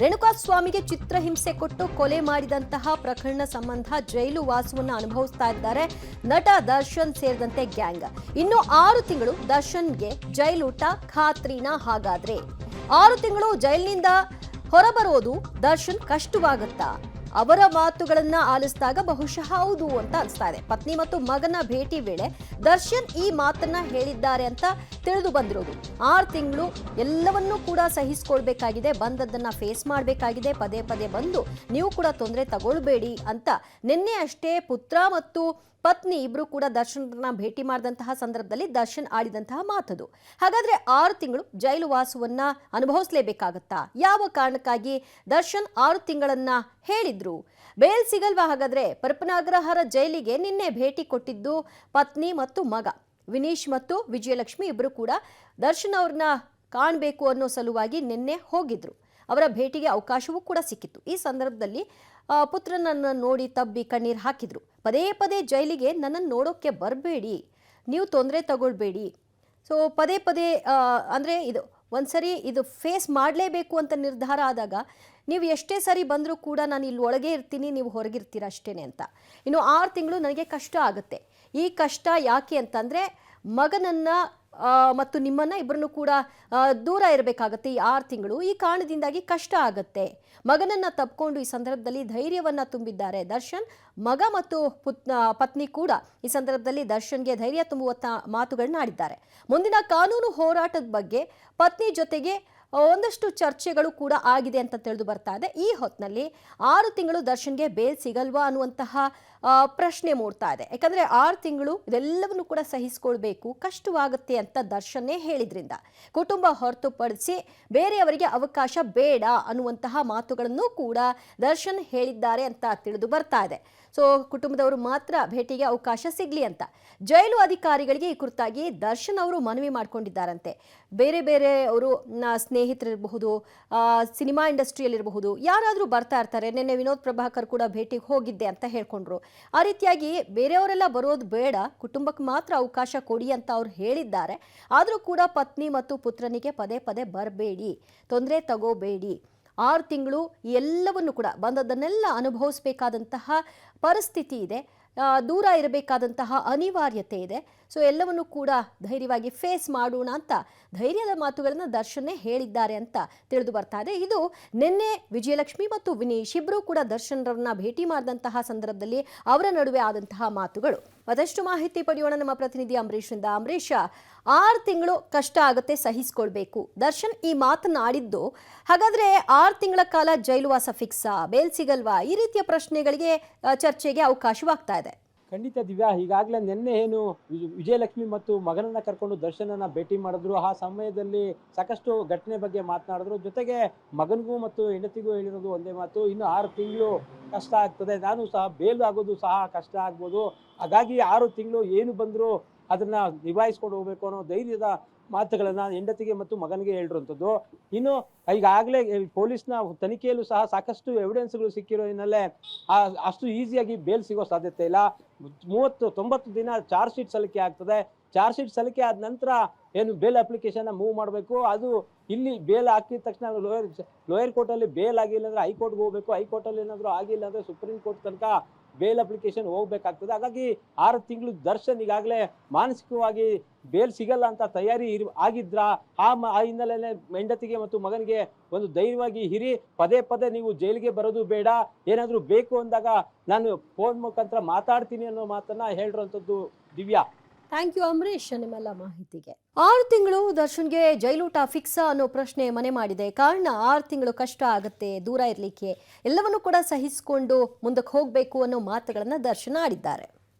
ರೇಣುಕಾಸ್ವಾಮಿಗೆ ಚಿತ್ರಹಿಂಸೆ ಕೊಟ್ಟು ಕೊಲೆ ಮಾಡಿದಂತಹ ಪ್ರಕರಣ ಸಂಬಂಧ ಜೈಲು ವಾಸವನ್ನು ಅನುಭವಿಸ್ತಾ ಇದ್ದಾರೆ ನಟ ದರ್ಶನ್ ಸೇರಿದಂತೆ ಗ್ಯಾಂಗ್. ಇನ್ನು 6 ತಿಂಗಳು ದರ್ಶನ್ಗೆ ಜೈಲೂಟ ಖಾತ್ರಿನಾ? ಹಾಗಾದ್ರೆ 6 ತಿಂಗಳು ಜೈಲಿನಿಂದ ಹೊರಬರೋದು ದರ್ಶನ್ ಕಷ್ಟವಾಗುತ್ತಾ? ಅವರ ಮಾತುಗಳನ್ನ ಆಲಿಸಿದಾಗ ಬಹುಶಃ ಹೌದು ಅಂತ ಅನಿಸ್ತಾ ಇದೆ. ಪತ್ನಿ ಮತ್ತು ಮಗನ ಭೇಟಿ ವೇಳೆ ದರ್ಶನ್ ಈ ಮಾತನ್ನ ಹೇಳಿದ್ದಾರೆ ಅಂತ ತಿಳಿದು ಬಂದಿರೋದು. 6 ತಿಂಗಳು ಎಲ್ಲವನ್ನೂ ಕೂಡ ಸಹಿಸಿಕೊಳ್ಬೇಕಾಗಿದೆ, ಬಂದದ್ದನ್ನ ಫೇಸ್ ಮಾಡಬೇಕಾಗಿದೆ. ಪದೇ ಪದೇ ಬಂದು ನೀವು ಕೂಡ ತೊಂದರೆ ತಗೊಳ್ಬೇಡಿ ಅಂತ ನಿನ್ನೆ ಅಷ್ಟೇ ಪುತ್ರ ಮತ್ತು ಪತ್ನಿ ಇಬ್ರು ಕೂಡ ದರ್ಶನ್ರನ್ನ ಭೇಟಿ ಮಾಡಿದಂತಹ ಸಂದರ್ಭದಲ್ಲಿ ದರ್ಶನ್ ಆಡಿದಂತಹ ಮಾತದು. ಹಾಗಾದ್ರೆ 6 ತಿಂಗಳು ಜೈಲು ವಾಸವನ್ನ ಅನುಭವಿಸಲೇಬೇಕಾಗತ್ತಾ? ಯಾವ ಕಾರಣಕ್ಕಾಗಿ ದರ್ಶನ್ 6 ತಿಂಗಳನ್ನ ಹೇಳಿದ್ರು? ಬೇಲ್ ಸಿಗಲ್ವಾ? ಹಾಗಾದ್ರೆ ಪರಪನಗ್ರಹಾರ ಜೈಲಿಗೆ ನಿನ್ನೆ ಭೇಟಿ ಕೊಟ್ಟಿದ್ದು ಪತ್ನಿ ಮತ್ತು ಮಗ ವಿನೀಶ್ ಮತ್ತು ವಿಜಯಲಕ್ಷ್ಮಿ ಇಬ್ರು ಕೂಡ ದರ್ಶನ್ ಅವ್ರನ್ನ ಕಾಣಬೇಕು ಅನ್ನೋ ಸಲುವಾಗಿ ನಿನ್ನೆ ಹೋಗಿದ್ರು. ಅವರ ಭೇಟಿಗೆ ಅವಕಾಶವೂ ಕೂಡ ಸಿಕ್ಕಿತ್ತು. ಈ ಸಂದರ್ಭದಲ್ಲಿ ಪುತ್ರನನ್ನು ನೋಡಿ ತಬ್ಬಿ ಕಣ್ಣೀರು ಹಾಕಿದ್ರು. ಪದೇ ಪದೇ ಜೈಲಿಗೆ ನನ್ನನ್ನು ನೋಡೋಕ್ಕೆ ಬರಬೇಡಿ, ನೀವು ತೊಂದರೆ ತಗೊಳ್ಬೇಡಿ. ಸೊ ಪದೇ ಪದೇ ಅಂದರೆ ಇದು ಒಂದ್ಸರಿ ಇದು ಫೇಸ್ ಮಾಡಲೇಬೇಕು ಅಂತ ನಿರ್ಧಾರ ಆದಾಗ ನೀವು ಎಷ್ಟೇ ಸರಿ ಬಂದರೂ ಕೂಡ ನಾನು ಇಲ್ಲಿ ಒಳಗೆ ಇರ್ತೀನಿ, ನೀವು ಹೊರಗಿರ್ತೀರ ಅಷ್ಟೇನೆ ಅಂತ. ಇನ್ನು 6 ತಿಂಗಳು ನನಗೆ ಕಷ್ಟ ಆಗುತ್ತೆ. ಈ ಕಷ್ಟ ಯಾಕೆ ಅಂತಂದರೆ ಮಗನನ್ನು ಮತ್ತು ನಿಮ್ಮನ್ನು ಇಬ್ಬರನ್ನು ಕೂಡ ದೂರ ಇರಬೇಕಾಗತ್ತೆ ಈ 6 ತಿಂಗಳು. ಈ ಕಾರಣದಿಂದಾಗಿ ಕಷ್ಟ ಆಗುತ್ತೆ. ಮಗನನ್ನು ತಪ್ಪಿಕೊಂಡು ಈ ಸಂದರ್ಭದಲ್ಲಿ ಧೈರ್ಯವನ್ನು ತುಂಬಿದ್ದಾರೆ ದರ್ಶನ್. ಮಗ ಮತ್ತು ಪತ್ನಿ ಕೂಡ ಈ ಸಂದರ್ಭದಲ್ಲಿ ದರ್ಶನ್ಗೆ ಧೈರ್ಯ ತುಂಬುವಂಥ ಮಾತುಗಳನ್ನ ಆಡಿದ್ದಾರೆ. ಮುಂದಿನ ಕಾನೂನು ಹೋರಾಟದ ಬಗ್ಗೆ ಪತ್ನಿ ಜೊತೆಗೆ ಒಂದಷ್ಟು ಚರ್ಚೆಗಳು ಕೂಡ ಆಗಿದೆ ಅಂತ ತಿಳಿದು ಬರ್ತಾ ಇದೆ. ಈ ಹೊತ್ತಿನಲ್ಲಿ 6 ತಿಂಗಳು ದರ್ಶನ್ಗೆ ಬೇಲ್ ಸಿಗಲ್ವಾ ಅನ್ನುವಂತಹ ಪ್ರಶ್ನೆ ಮೂಡ್ತಾ ಇದೆ. ಯಾಕಂದ್ರೆ 6 ತಿಂಗಳು ಇದೆಲ್ಲವನ್ನು ಕೂಡ ಸಹಿಸಿಕೊಳ್ಬೇಕು, ಕಷ್ಟವಾಗುತ್ತೆ ಅಂತ ದರ್ಶನ್ನೇ ಹೇಳಿದ್ರಿಂದ ಕುಟುಂಬ ಹೊರತುಪಡಿಸಿ ಬೇರೆಯವರಿಗೆ ಅವಕಾಶ ಬೇಡ ಅನ್ನುವಂತಹ ಮಾತುಗಳನ್ನು ಕೂಡ ದರ್ಶನ್ ಹೇಳಿದ್ದಾರೆ ಅಂತ ತಿಳಿದು ಬರ್ತಾ ಇದೆ. ಸೊ ಕುಟುಂಬದವರು ಮಾತ್ರ ಭೇಟಿಗೆ ಅವಕಾಶ ಸಿಗ್ಲಿ ಅಂತ ಜೈಲು ಅಧಿಕಾರಿಗಳಿಗೆ ಈ ಕುರಿತಾಗಿ ದರ್ಶನ್ ಅವರು ಮನವಿ ಮಾಡ್ಕೊಂಡಿದ್ದಾರಂತೆ. ಬೇರೆ ಬೇರೆ ಅವರು ಸ್ನೇಹಿತರಿರಬಹುದು, ಸಿನಿಮಾ ಇಂಡಸ್ಟ್ರಿಯಲ್ಲಿರಬಹುದು, ಯಾರಾದರೂ ಬರ್ತಾ ಇರ್ತಾರೆ. ನಿನ್ನೆ ವಿನೋದ್ ಪ್ರಭಾಕರ್ ಕೂಡ ಭೇಟಿಗೆ ಹೋಗಿದ್ದೆ ಅಂತ ಹೇಳ್ಕೊಂಡ್ರು. ಆ ರೀತಿಯಾಗಿ ಬೇರೆಯವರೆಲ್ಲ ಬರೋದು ಬೇಡ, ಕುಟುಂಬಕ್ಕೆ ಮಾತ್ರ ಅವಕಾಶ ಕೊಡಿ ಅಂತ ಅವ್ರು ಹೇಳಿದ್ದಾರೆ. ಆದರೂ ಕೂಡ ಪತ್ನಿ ಮತ್ತು ಪುತ್ರನಿಗೆ ಪದೇ ಪದೇ ಬರಬೇಡಿ, ತೊಂದರೆ ತಗೋಬೇಡಿ, 6 ತಿಂಗಳು ಎಲ್ಲವನ್ನು ಕೂಡ ಬಂದದ್ದನ್ನೆಲ್ಲ ಅನುಭವಿಸಬೇಕಾದಂತಹ ಪರಿಸ್ಥಿತಿ ಇದೆ, ದೂರ ಇರಬೇಕಾದಂತಹ ಅನಿವಾರ್ಯತೆ ಇದೆ. ಸೊ ಎಲ್ಲವನ್ನು ಕೂಡ ಧೈರ್ಯವಾಗಿ ಫೇಸ್ ಮಾಡೋಣ ಅಂತ ಧೈರ್ಯದ ಮಾತುಗಳನ್ನು ದರ್ಶನ್ನೇ ಹೇಳಿದ್ದಾರೆ ಅಂತ ತಿಳಿದು ಬರ್ತಾ ಇದೆ. ಇದು ನಿನ್ನೆ ವಿಜಯಲಕ್ಷ್ಮಿ ಮತ್ತು ವಿನೀಶ್ ಇಬ್ಬರು ಕೂಡ ದರ್ಶನ್ರನ್ನ ಭೇಟಿ ಮಾಡಿದಂತಹ ಸಂದರ್ಭದಲ್ಲಿ ಅವರ ನಡುವೆ ಆದಂತಹ ಮಾತುಗಳು. ಮತ್ತಷ್ಟು ಮಾಹಿತಿ ಪಡೆಯೋಣ ನಮ್ಮ ಪ್ರತಿನಿಧಿ ಅಂಬರೀಶ್ರಿಂದ. ಅಂಬರೀಷ್, 6 ತಿಂಗಳು ಕಷ್ಟ ಆಗುತ್ತೆ, ಸಹಿಸಿಕೊಳ್ಬೇಕು. ದರ್ಶನ್ ಈ ಮಾತನ್ನ ಆಡಿದ್ದು, ಹಾಗಾದ್ರೆ 6 ತಿಂಗಳ ಕಾಲ ಜೈಲುವಾಸ ಫಿಕ್ಸಾ, ಬೇಲ್ ಸಿಗಲ್ವಾ? ಈ ರೀತಿಯ ಪ್ರಶ್ನೆಗಳಿಗೆ ಚರ್ಚೆಗೆ ಅವಕಾಶವಾಗ್ತಾ ಇದೆ. ಖಂಡಿತ ದಿವ್ಯಾ, ಈಗಾಗಲೇ ನಿನ್ನೆ ಏನು ವಿಜಯಲಕ್ಷ್ಮಿ ಮತ್ತು ಮಗನನ್ನ ಕರ್ಕೊಂಡು ದರ್ಶನನ್ನ ಭೇಟಿ ಮಾಡಿದ್ರು. ಆ ಸಮಯದಲ್ಲಿ ಸಾಕಷ್ಟು ಘಟನೆ ಬಗ್ಗೆ ಮಾತನಾಡಿದ್ರು. ಜೊತೆಗೆ ಮಗನಿಗೂ ಮತ್ತು ಹೆಂಡತಿಗೂ ಹೇಳಿರೋದು ಒಂದೇ ಮಾತು, ಇನ್ನು 6 ತಿಂಗಳು ಕಷ್ಟ ಆಗ್ತದೆ, ನಾನು ಸಹ ಬೇಲ್ ಆಗೋದು ಸಹ ಕಷ್ಟ ಆಗ್ಬೋದು, ಹಾಗಾಗಿ 6 ತಿಂಗಳು ಏನು ಬಂದರೂ ಅದನ್ನ ನಿಭಾಯಿಸ್ಕೊಂಡು ಹೋಗ್ಬೇಕು ಅನ್ನೋ ಧೈರ್ಯದ ಮಾತುಗಳನ್ನ ಹೆಂಡತಿಗೆ ಮತ್ತು ಮಗನಿಗೆ ಹೇಳಿರುವಂಥದ್ದು. ಇನ್ನು ಈಗಾಗಲೇ ಪೊಲೀಸ್ನ ತನಿಖೆಯಲ್ಲೂ ಸಹ ಸಾಕಷ್ಟು ಎವಿಡೆನ್ಸ್ಗಳು ಸಿಕ್ಕಿರೋ ಹಿನ್ನೆಲೆ ಅಷ್ಟು ಈಸಿಯಾಗಿ ಬೇಲ್ ಸಿಗೋ ಸಾಧ್ಯತೆ ಇಲ್ಲ. 90 ದಿನ ಚಾರ್ಜ್ ಶೀಟ್ ಸಲ್ಲಿಕೆ ಆಗ್ತದೆ. ಚಾರ್ಜ್ ಶೀಟ್ ಸಲ್ಲಿಕೆ ಆದ ನಂತರ ಏನು ಬೇಲ್ ಅಪ್ಲಿಕೇಶನ್ ಮೂವ್ ಮಾಡಬೇಕು. ಅದು ಇಲ್ಲಿ ಬೇಲ್ ಹಾಕಿದ ತಕ್ಷಣ ಲೋಯರ್ ಕೋರ್ಟಲ್ಲಿ ಬೇಲ್ ಆಗಿಲ್ಲ ಅಂದ್ರೆ ಹೈಕೋರ್ಟ್ಗೆ ಹೋಗ್ಬೇಕು, ಹೈಕೋರ್ಟಲ್ಲಿ ಏನಾದರೂ ಆಗಿಲ್ಲ ಅಂದ್ರೆ ಸುಪ್ರೀಂ ಕೋರ್ಟ್ ತನಕ ಬೇಲ್ ಅಪ್ಲಿಕೇಶನ್ ಹೋಗ್ಬೇಕಾಗ್ತದೆ. ಹಾಗಾಗಿ 6 ತಿಂಗಳು ದರ್ಶನ್ ಈಗಾಗಲೇ ಮಾನಸಿಕವಾಗಿ ಬೇಲ್ ಸಿಗಲ್ಲ ಅಂತ ತಯಾರಿ ಆಗಿದ್ರ. ಆ ಹಿನ್ನೆಲೆಯಲ್ಲಿ ಹೆಂಡತಿಗೆ ಮತ್ತು ಮಗನಿಗೆ ಒಂದು ಧೈರ್ಯವಾಗಿ ಹಿರಿ, ಪದೇ ಪದೇ ನೀವು ಜೈಲಿಗೆ ಬರೋದು ಬೇಡ, ಏನಾದರೂ ಬೇಕು ಅಂದಾಗ ನಾನು ಫೋನ್ ಮುಖಾಂತರ ಮಾತಾಡ್ತೀನಿ ಅನ್ನೋ ಮಾತನ್ನ ಹೇಳಿರುವಂಥದ್ದು ದಿವ್ಯಾ. ಥ್ಯಾಂಕ್ ಯು ಅಂಬರೀಶ್ ನಿಮ್ಮೆಲ್ಲ ಮಾಹಿತಿಗೆ. 6 ತಿಂಗಳು ದರ್ಶನ್ಗೆ ಜೈಲೂಟ ಫಿಕ್ಸಾ ಅನ್ನೋ ಪ್ರಶ್ನೆ ಮನೆ ಮಾಡಿದೆ. ಕಾರಣ 6 ತಿಂಗಳು ಕಷ್ಟ ಆಗುತ್ತೆ, ದೂರ ಇರಲಿಕ್ಕೆ ಎಲ್ಲವನ್ನೂ ಕೂಡ ಸಹಿಸಿಕೊಂಡು ಮುಂದಕ್ಕೆ ಹೋಗಬೇಕು ಅನ್ನೋ ಮಾತುಗಳನ್ನ ದರ್ಶನ್ ಆಡಿದ್ದಾರೆ.